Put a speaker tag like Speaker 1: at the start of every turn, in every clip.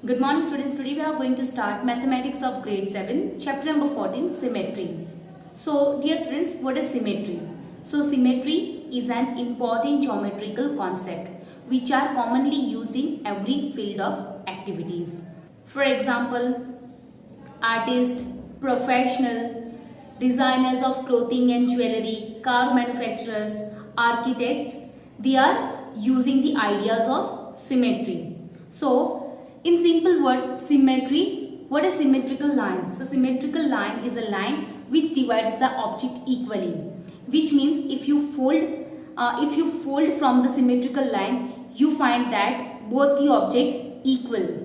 Speaker 1: Good morning students. Today we are going to start mathematics of grade 7, chapter number 14, symmetry. So dear students, what is symmetry? So symmetry is an important geometrical concept which are commonly used in every field of activities. For example, artists, professional, designers of clothing and jewelry, car manufacturers, architects, they are using the ideas of symmetry. So in simple words, symmetry, what is symmetrical line? So symmetrical line is a line which divides the object equally, which means if you fold from the symmetrical line, you find that both the object equal.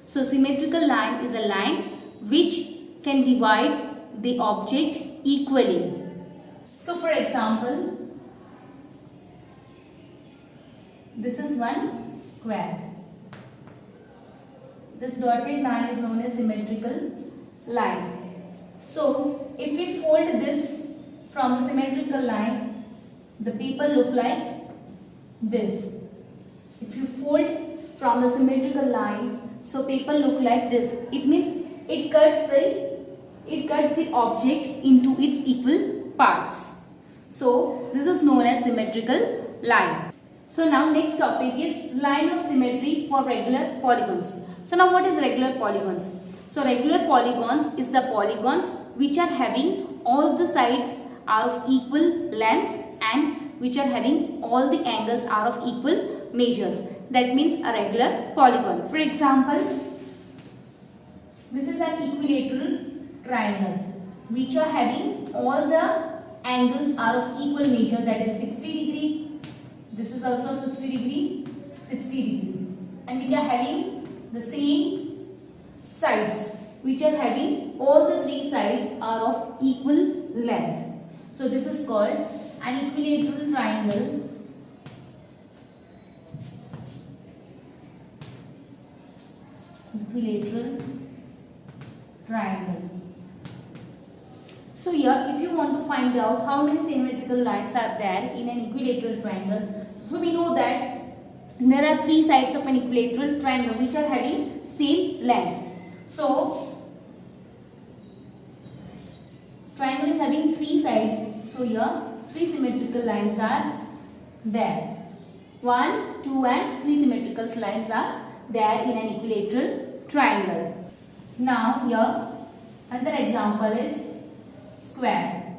Speaker 1: So symmetrical line is a line which can divide the object equally. So for example, this is one square. This dotted line is known as symmetrical line. So if we fold this from the symmetrical line, the people look like this. If you fold from the symmetrical line, so people look like this. It means it cuts the object into its equal parts. So this is known as symmetrical line. So now next topic is line of symmetry for regular polygons. So now what is regular polygons? So regular polygons is the polygons which are having all the sides are of equal length and which are having all the angles are of equal measures. That means a regular polygon. For example, this is an equilateral triangle which are having all the angles are of equal measure, that is 60 degree. This is also 60 degree, 60 degree, and which are having the same sides, which are having all the three sides are of equal length. So this is called an equilateral triangle. Equilateral triangle. So here, if you want to find out how many symmetrical lines are there in an equilateral triangle, so we know that there are three sides of an equilateral triangle which are having same length. So triangle is having three sides. So here three symmetrical lines are there. 1, 2 and 3 symmetrical lines are there in an equilateral triangle. Now here another example is square,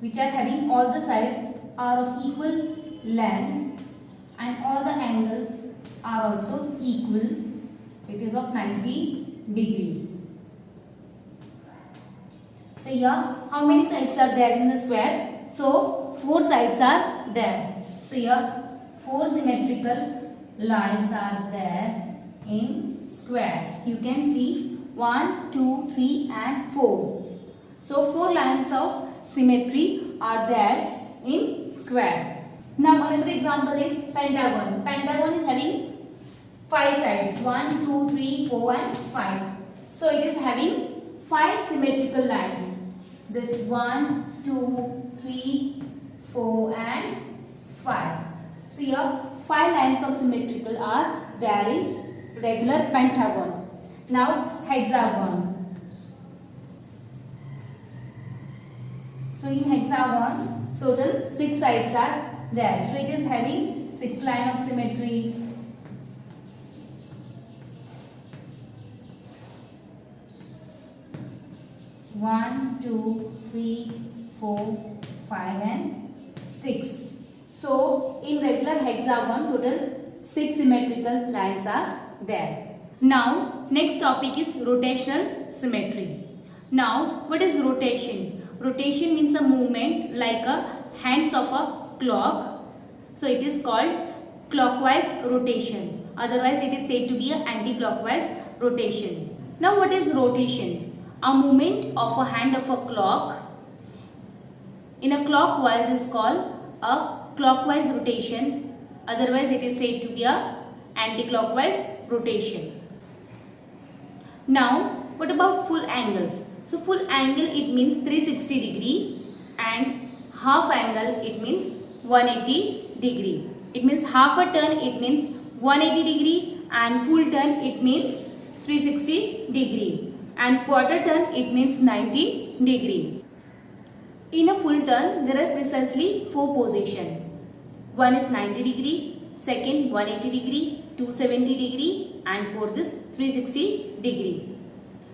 Speaker 1: which are having all the sides are of equal length and all the angles are also equal. It is of 90 degree. So here how many sides are there in the square? So 4 sides are there. So here 4 symmetrical lines are there in square. You can see 1, 2, 3 and 4. So 4 lines of symmetry are there in square. Now another example is pentagon. Pentagon is having 5 sides, 1, 2, 3, 4 and 5. So it is having 5 symmetrical lines. This 1, 2, 3, 4 and 5. So here 5 lines of symmetrical are there in regular pentagon. Now hexagon. So in hexagon total 6 sides are there. So it is having 6 lines of symmetry. One, 2, 3, 4, 5 and 6. So in regular hexagon total 6 symmetrical lines are there. Now next topic is rotational symmetry. Now what is rotation? Rotation means a movement like a hands of a clock. So it is called clockwise rotation. Otherwise it is said to be an anti-clockwise rotation. Now what is rotation? A movement of a hand of a clock in a clockwise is called a clockwise rotation. Otherwise it is said to be a anti-clockwise rotation. Now what about full angles? So full angle it means 360 degree and half angle it means 180 degree. It means half a turn it means 180 degree and full turn it means 360 degree, and quarter turn it means 90 degree. In a full turn there are precisely 4 positions. One is 90 degree, second 180 degree, 270 degree, and fourth is 360 degree.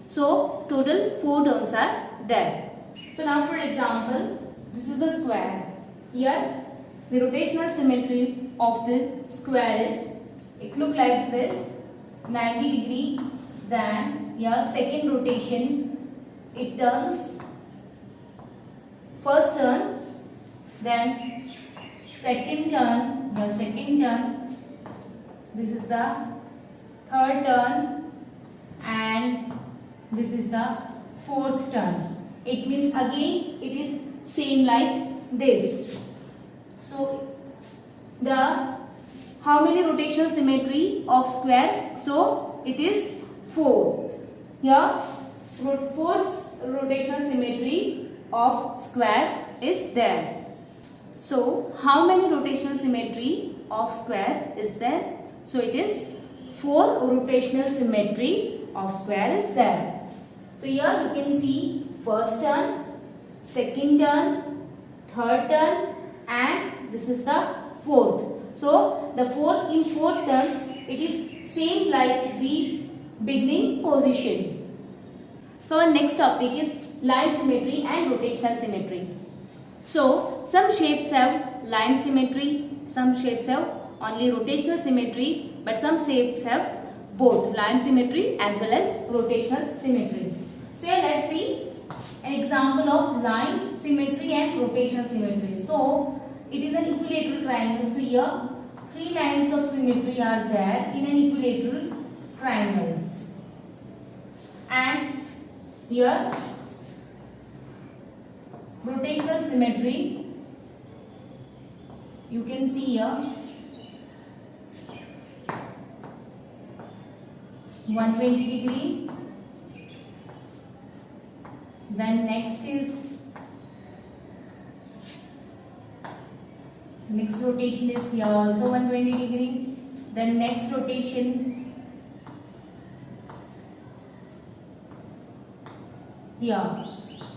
Speaker 1: So total 4 turns are there. So now for example, this is a square. Here the rotational symmetry of the square is, it looks like this, 90 degree, then here second rotation it turns, first turn, then second turn, this is the third turn, and this is the fourth turn. It means again it is same like this. So the how many rotational symmetry of square? So it is 4. Here 4 rotational symmetry of square is there. So how many rotational symmetry of square is there? So it is 4 rotational symmetry of square is there. So here you can see first turn, second turn, third turn, and this is the fourth. So the fourth turn it is same like the beginning position. So our next topic is line symmetry and rotational symmetry. So some shapes have line symmetry, some shapes have only rotational symmetry, but some shapes have both line symmetry as well as rotational symmetry. So here let's see an example of line symmetry and rotational symmetry. So it is an equilateral triangle. So here 3 lines of symmetry are there in an equilateral triangle, and here rotational symmetry you can see here 120 degree. Then next rotation is here also 120 degree. Then next rotation here,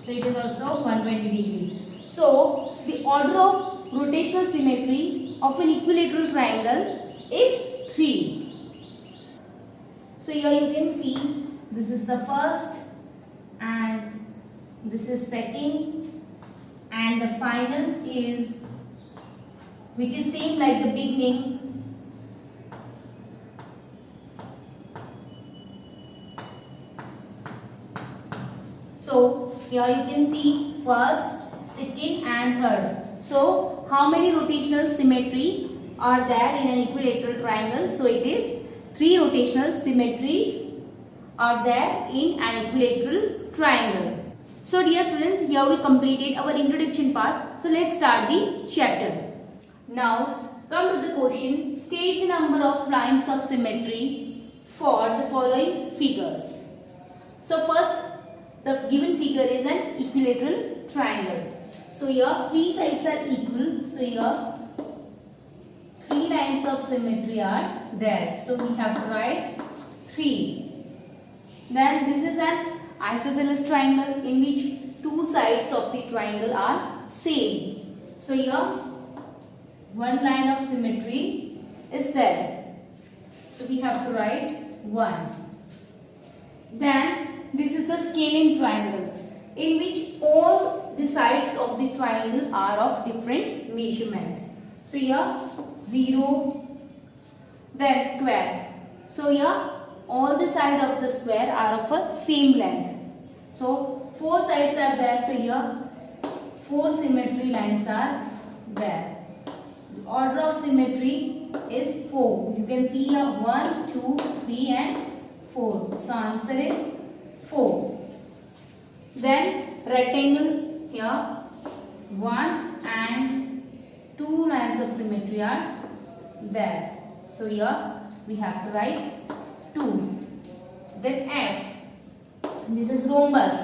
Speaker 1: so it is also 120 degree. So the order of rotational symmetry of an equilateral triangle is 3. So here you can see this is the first, and this is second, and the final is, which is same like the beginning. So here you can see first, second, and third. So how many rotational symmetry are there in an equilateral triangle? So it is 3 rotational symmetry are there in an equilateral triangle. So dear students, here we completed our introduction part. So let's start the chapter. Now come to the question. State the number of lines of symmetry for the following figures. So first, the given figure is an equilateral triangle. So here 3 sides are equal. So here 3 lines of symmetry are there. So we have to write 3. Then this is an isosceles triangle in which 2 sides of the triangle are same. So here 1 line of symmetry is there. So we have to write 1. Then this is the scaling triangle in which all the sides of the triangle are of different measurement. So here 0, then square. So here all the sides of the square are of a same length. So 4 sides are there. So here 4 symmetry lines are there. The order of symmetry is 4. You can see here 1, 2, 3 and 4. So answer is 4. Then rectangle, here 1 and 2 lines of symmetry are there. So here we have to write 2. Then F, this is rhombus.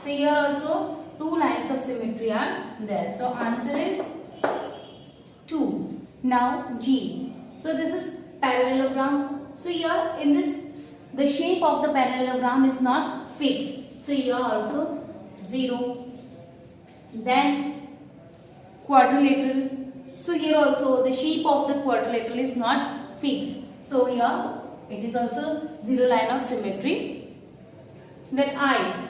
Speaker 1: So here also 2 lines of symmetry are there. So answer is 2. Now G. So this is parallelogram. So here in this, the shape of the parallelogram is not fixed. So here also 0. Then quadrilateral. So here also the shape of the quadrilateral is not fixed. So here it is also 0 line of symmetry. Then I.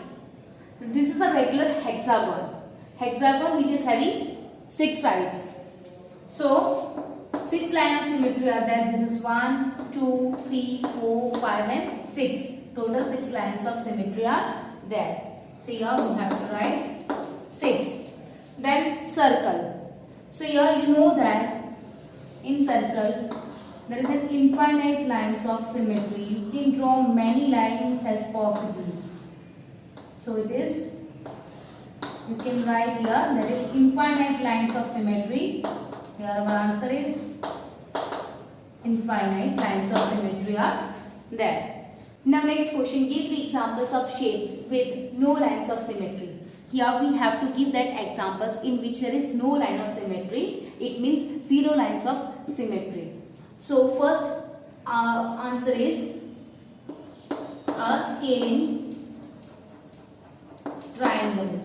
Speaker 1: This is a regular hexagon. Hexagon which is having 6 sides. So 6 lines of symmetry are there. This is 1, 2, 3, 4, 5 and 6. Total 6 lines of symmetry are there. So here we have to write 6. Then circle. So here you know that in circle there is an infinite lines of symmetry. You can draw many lines as possible. So it is, you can write here, that is infinite lines of symmetry. Here our answer is infinite lines of symmetry are there. Now next question, give the examples of shapes with no lines of symmetry. Here we have to give that examples in which there is no line of symmetry. It means 0 lines of symmetry. So first answer is a scaling triangle.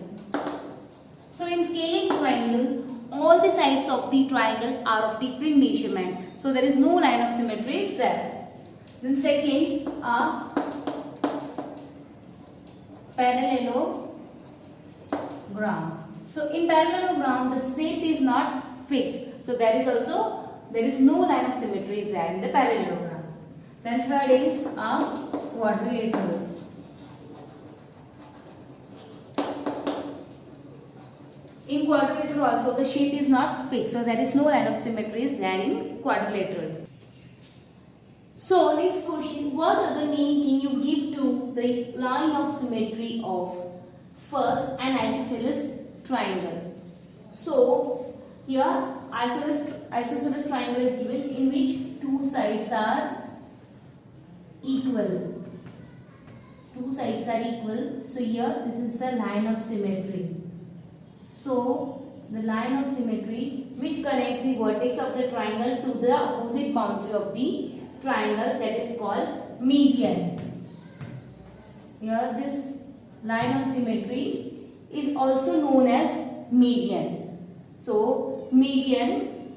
Speaker 1: So in scaling triangle, all the sides of the triangle are of different measurement. So there is no line of symmetry is there. Then second, a parallelogram. So in parallelogram, the shape is not fixed. So there is no line of symmetry is there in the parallelogram. Then third is a quadrilateral. In quadrilateral also the shape is not fixed, so there is no line of symmetry is there in quadrilateral. So next question, what other name can you give to the line of symmetry of first an isosceles triangle? So here isosceles triangle is given in which 2 sides are equal. 2 sides are equal. So here this is the line of symmetry. So the line of symmetry which connects the vertex of the triangle to the opposite boundary of the triangle, that is called median. Here this line of symmetry is also known as median. So median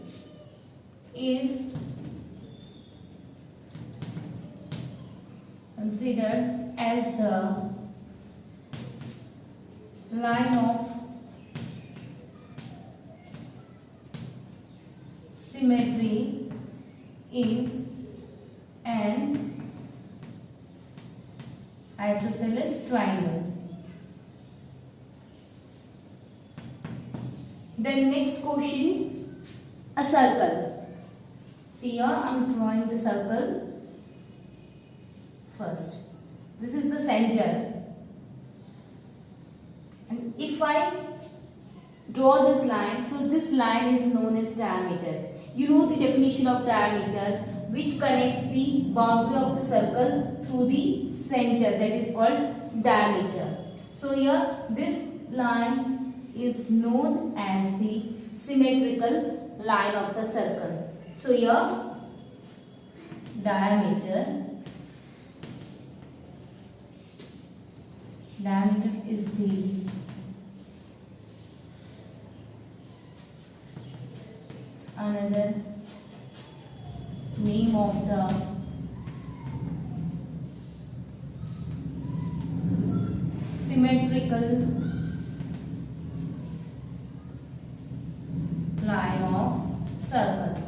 Speaker 1: is considered as the line of symmetry in an isosceles triangle. Then next question, a circle. So here I am drawing the circle first. This is the center. And if I draw this line, so this line is known as diameter. You know the definition of diameter, which connects the boundary of the circle through the center, that is called diameter. So here this line is known as the symmetrical line of the circle. So here diameter is the another name of the symmetrical line of circle.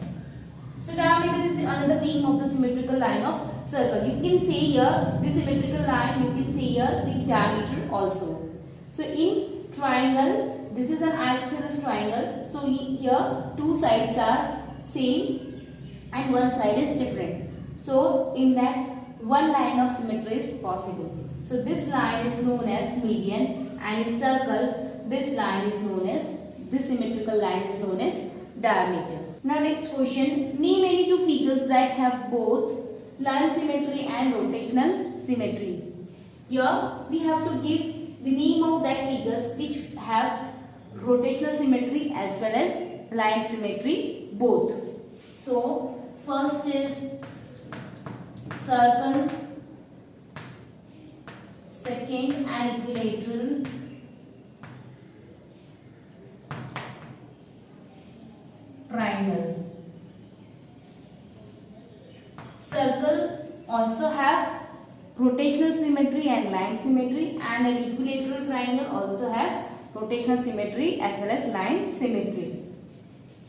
Speaker 1: So diameter is another name of the symmetrical line of circle. You can say here the symmetrical line, you can say here the diameter also. So in triangle, this is an isosceles triangle. So here 2 sides are same and 1 side is different. So in that 1 line of symmetry is possible. So this line is known as median, and in circle this line is known as, this symmetrical line is known as diameter. Now next question, name any 2 figures that have both line symmetry and rotational symmetry. Here we have to give the name of that figures which have rotational symmetry as well as line symmetry both. So first is circle, second an equilateral, triangle. Circle also have rotational symmetry and line symmetry, and an equilateral triangle also have rotational symmetry as well as line symmetry.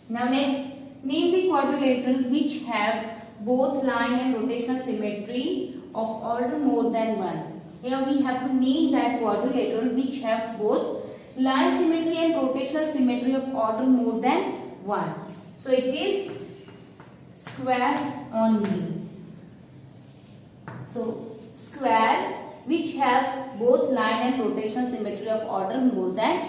Speaker 1: Now next, name the quadrilateral which have both line and rotational symmetry of order more than 1. Here we have to name that quadrilateral which have both line symmetry and rotational symmetry of order more than 1. So it is square only. So square which have both line and rotational symmetry of order more than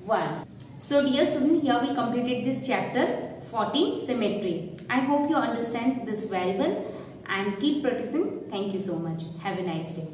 Speaker 1: 1. So dear student, here we completed this chapter 14, symmetry. I hope you understand this very well and keep practicing. Thank you so much. Have a nice day.